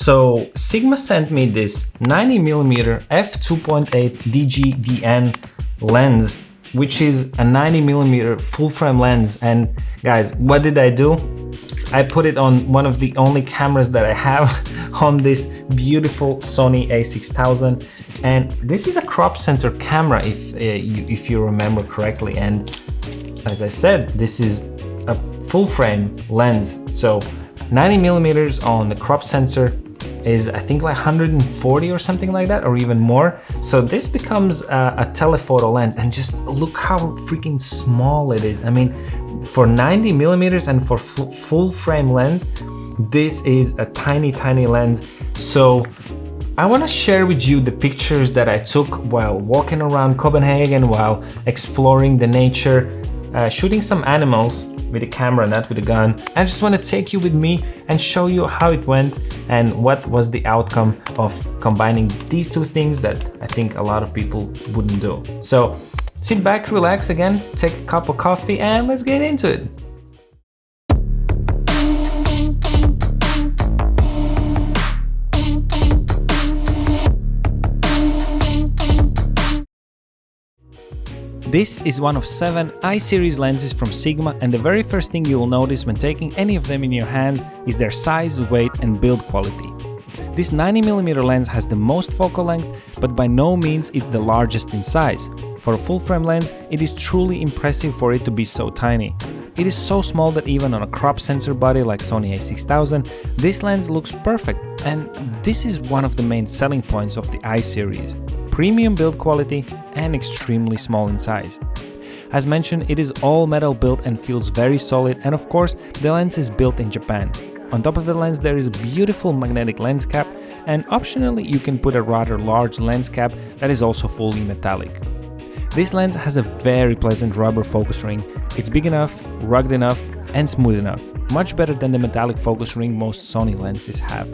So Sigma sent me this 90mm f2.8 DG-DN lens, which is a 90mm full frame lens. And guys, what did I do? I put it on one of the only cameras that I have on this beautiful Sony A6000. And this is a crop sensor camera, if you remember correctly. And as I said, this is a full frame lens. So 90mm on the crop sensor is, I think, like 140 or something like that, or even more. So this becomes a telephoto lens, and just look how freaking small it is. I mean, for 90mm and for full frame lens, this is a tiny lens. So I want to share with you the pictures that I took while walking around Copenhagen, while exploring the nature, shooting some animals with a camera, not with a gun. I just want to take you with me and show you how it went and what was the outcome of combining these two things that I think a lot of people wouldn't do. So sit back, relax again, take a cup of coffee, and let's get into it. This is one of 7 I-series lenses from Sigma, and the very first thing you will notice when taking any of them in your hands is their size, weight and build quality. This 90mm lens has the most focal length, but by no means it's the largest in size. For a full frame lens, it is truly impressive for it to be so tiny. It is so small that even on a crop sensor body like Sony A6000, this lens looks perfect, and this is one of the main selling points of the I-series. Premium build quality and extremely small in size. As mentioned, it is all metal built and feels very solid, and of course the lens is built in Japan. On top of the lens there is a beautiful magnetic lens cap, and optionally you can put a rather large lens cap that is also fully metallic. This lens has a very pleasant rubber focus ring. It's big enough, rugged enough and smooth enough, much better than the metallic focus ring most Sony lenses have.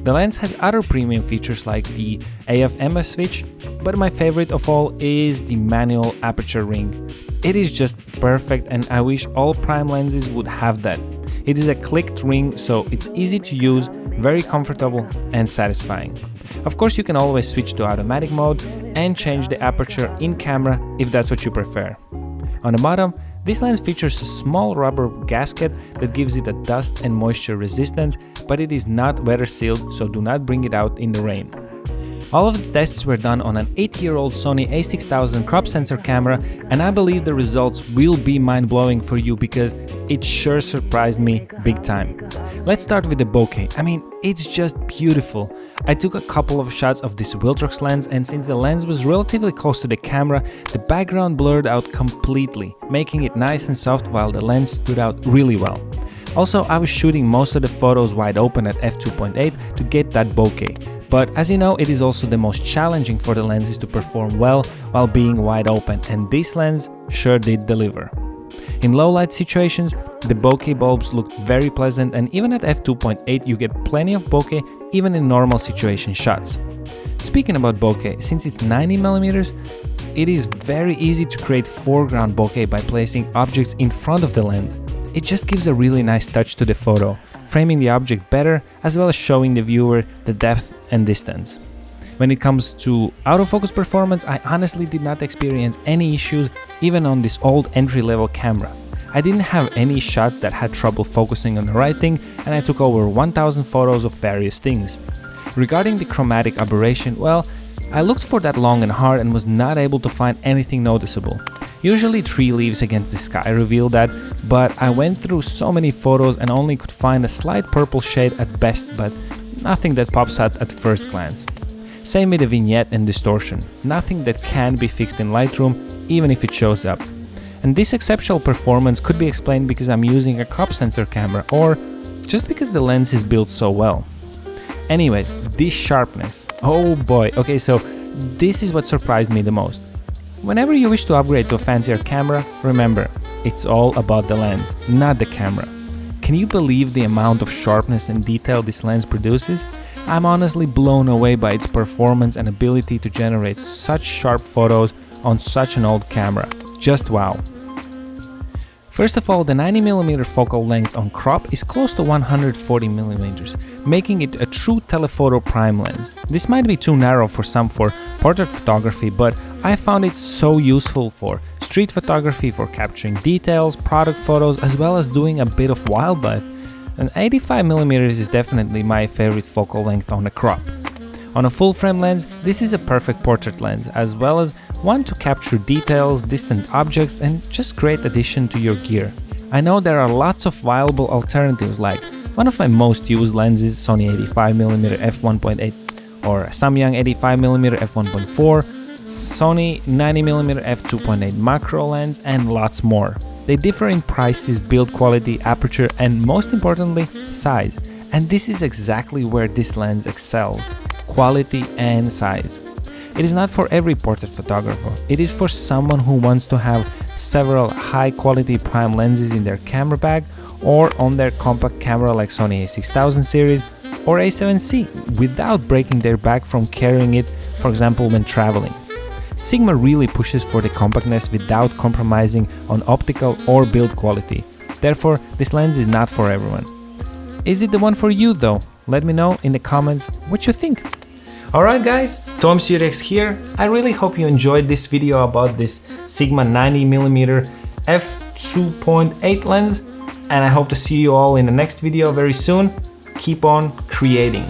The lens has other premium features like the AF/MF switch, but my favorite of all is the manual aperture ring. It is just perfect, and I wish all prime lenses would have that. It is a clicked ring, so it's easy to use, very comfortable and satisfying. Of course, you can always switch to automatic mode and change the aperture in camera if that's what you prefer. On the bottom, this lens features a small rubber gasket that gives it a dust and moisture resistance, but it is not weather sealed, so do not bring it out in the rain. All of the tests were done on an 8-year-old Sony A6000 crop sensor camera, and I believe the results will be mind-blowing for you because it sure surprised me big time. Let's start with the bokeh. I mean, it's just beautiful. I took a couple of shots of this Viltrox lens, and since the lens was relatively close to the camera, the background blurred out completely, making it nice and soft while the lens stood out really well. Also, I was shooting most of the photos wide open at f2.8 to get that bokeh. But as you know, it is also the most challenging for the lenses to perform well while being wide open, and this lens sure did deliver. In low light situations, the bokeh bulbs looked very pleasant, and even at f2.8 you get plenty of bokeh even in normal situation shots. Speaking about bokeh, since it's 90mm, it is very easy to create foreground bokeh by placing objects in front of the lens. It just gives a really nice touch to the photo, framing the object better as well as showing the viewer the depth and distance. When it comes to autofocus performance, I honestly did not experience any issues even on this old entry-level camera. I didn't have any shots that had trouble focusing on the right thing, and I took over 1000 photos of various things. Regarding the chromatic aberration, well, I looked for that long and hard and was not able to find anything noticeable. Usually tree leaves against the sky reveal that, but I went through so many photos and only could find a slight purple shade at best, but nothing that pops out at first glance. Same with the vignette and distortion, nothing that can be fixed in Lightroom even if it shows up. And this exceptional performance could be explained because I'm using a crop sensor camera, or just because the lens is built so well. Anyways, this sharpness, oh boy, okay, so this is what surprised me the most. Whenever you wish to upgrade to a fancier camera, remember, it's all about the lens, not the camera. Can you believe the amount of sharpness and detail this lens produces? I'm honestly blown away by its performance and ability to generate such sharp photos on such an old camera. Just wow. First of all, the 90mm focal length on crop is close to 140mm, making it a true telephoto prime lens. This might be too narrow for some for portrait photography, but I found it so useful for street photography, for capturing details, product photos, as well as doing a bit of wildlife. And 85mm is definitely my favorite focal length on a crop. On a full frame lens, this is a perfect portrait lens, as well as one to capture details, distant objects, and just great addition to your gear. I know there are lots of viable alternatives, like one of my most used lenses, Sony 85mm f1.8 or Samyang 85mm f1.4, Sony 90mm f2.8 macro lens, and lots more. They differ in prices, build quality, aperture, and most importantly, size. And this is exactly where this lens excels: quality and size. It is not for every portrait photographer. It is for someone who wants to have several high-quality prime lenses in their camera bag or on their compact camera like Sony A6000 series or A7C without breaking their back from carrying it, for example, when traveling. Sigma really pushes for the compactness without compromising on optical or build quality. Therefore, this lens is not for everyone. Is it the one for you though? Let me know in the comments what you think. Alright guys, Tom Sirex here. I really hope you enjoyed this video about this Sigma 90mm f2.8 lens, and I hope to see you all in the next video very soon. Keep on creating.